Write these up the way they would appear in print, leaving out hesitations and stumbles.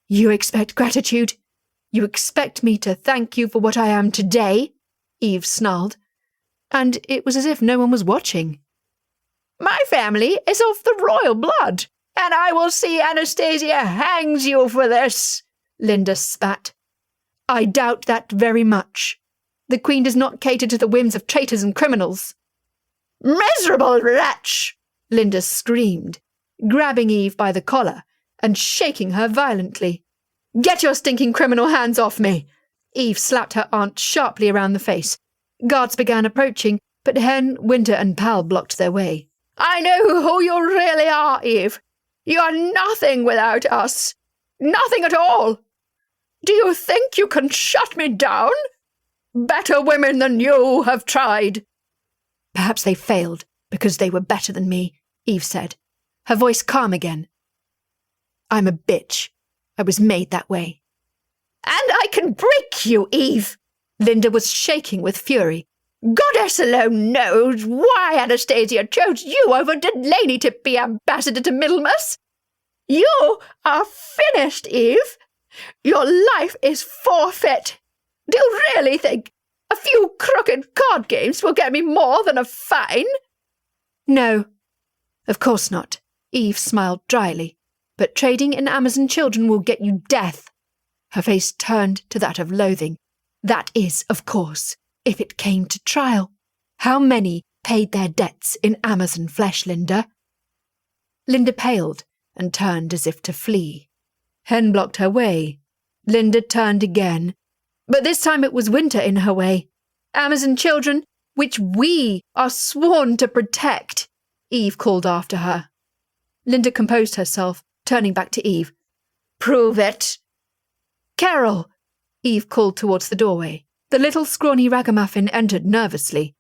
You expect gratitude? You expect me to thank you for what I am today? Eve snarled, and it was as if no one was watching. My family is of the royal blood, and I will see Anastasia hangs you for this, Linda spat. I doubt that very much. The Queen does not cater to the whims of traitors and criminals. Miserable wretch! Linda screamed, grabbing Eve by the collar and shaking her violently. Get your stinking criminal hands off me! Eve slapped her aunt sharply around the face. Guards began approaching, but Hen, Winter, and Pal blocked their way. I know who you really are, Eve. You are nothing without us. Nothing at all. Do you think you can shut me down? Better women than you have tried. Perhaps they failed because they were better than me, Eve said, her voice calm again. I'm a bitch. I was made that way. And I can break you, Eve. Linda was shaking with fury. Goddess alone knows why Anastasia chose you over Delaney to be ambassador to Middlemas. You are finished, Eve. Your life is forfeit. Do you really think a few crooked card games will get me more than a fine? No, of course not. Eve smiled dryly. But trading in Amazon children will get you death. Her face turned to that of loathing. That is, of course, if it came to trial. How many paid their debts in Amazon flesh, Linda? Linda paled and turned as if to flee. Hen blocked her way. Linda turned again, but this time it was Winter in her way. Amazon children, which we are sworn to protect, Eve called after her. Linda composed herself, turning back to Eve. Prove it. Carol, Eve called towards the doorway. The little scrawny ragamuffin entered nervously.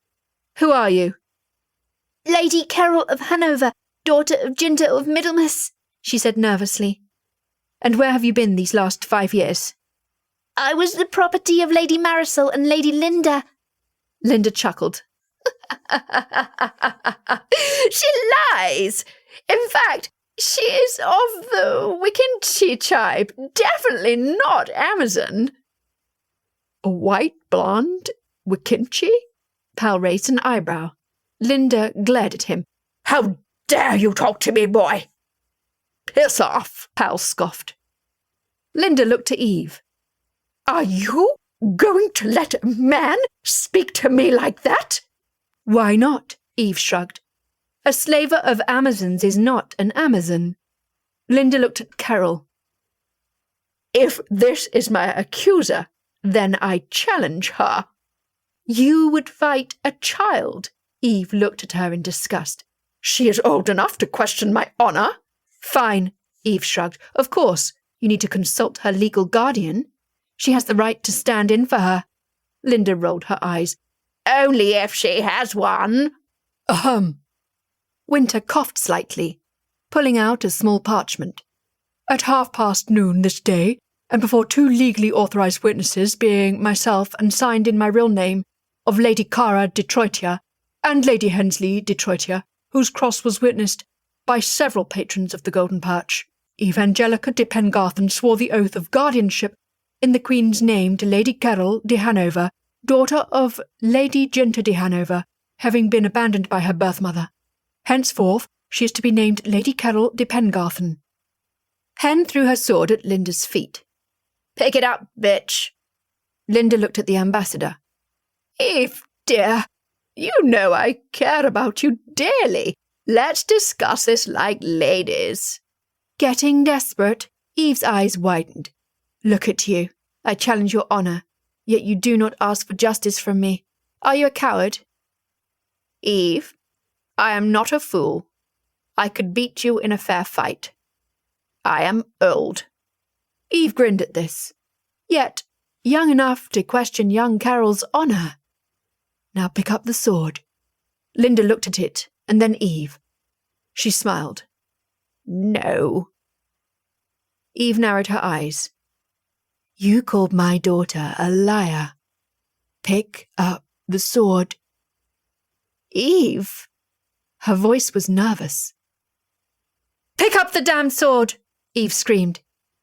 Who are you? Lady Carol of Hanover, daughter of Ginter of Middlemas, she said nervously. And where have you been these last 5 years? I was the property of Lady Marisol and Lady Linda. Linda chuckled. She lies. In fact, she is of the Wickinchi tribe, definitely not Amazon. A white blonde Wickinchi? Pal raised an eyebrow. Linda glared at him. How dare you talk to me, boy? Piss off, Pal scoffed. Linda looked to Eve. Are you going to let a man speak to me like that? Why not? Eve shrugged. A slaver of Amazons is not an Amazon. Linda looked at Carol. If this is my accuser, then I challenge her. You would fight a child? Eve looked at her in disgust. She is old enough to question my honor. Fine, Eve shrugged. Of course, you need to consult her legal guardian. She has the right to stand in for her. Linda rolled her eyes. Only if she has one. Ahem. Winter coughed slightly, pulling out a small parchment. At noon this day, and before 2 legally authorized witnesses, being myself and signed in my real name, of Lady Cara Detroitia and Lady Hensley Detroitia, whose cross was witnessed by several patrons of the Golden Perch, Evangelica de Pengarthen swore the oath of guardianship in the Queen's name to Lady Carol de Hanover, daughter of Lady Ginter de Hanover, having been abandoned by her birth mother. Henceforth, she is to be named Lady Carol de Pengarthen. Hen threw her sword at Linda's feet. Pick it up, bitch. Linda looked at the ambassador. Eve, dear, you know I care about you dearly. Let's discuss this like ladies. Getting desperate, Eve's eyes widened. Look at you. I challenge your honor, yet you do not ask for justice from me. Are you a coward? Eve, I am not a fool. I could beat you in a fair fight. I am old. Eve grinned at this, yet young enough to question young Carol's honor. Now pick up the sword. Linda looked at it, and then Eve. She smiled. No. Eve narrowed her eyes. You called my daughter a liar. Pick up the sword. Eve. Her voice was nervous. Pick up the damn sword, Eve screamed.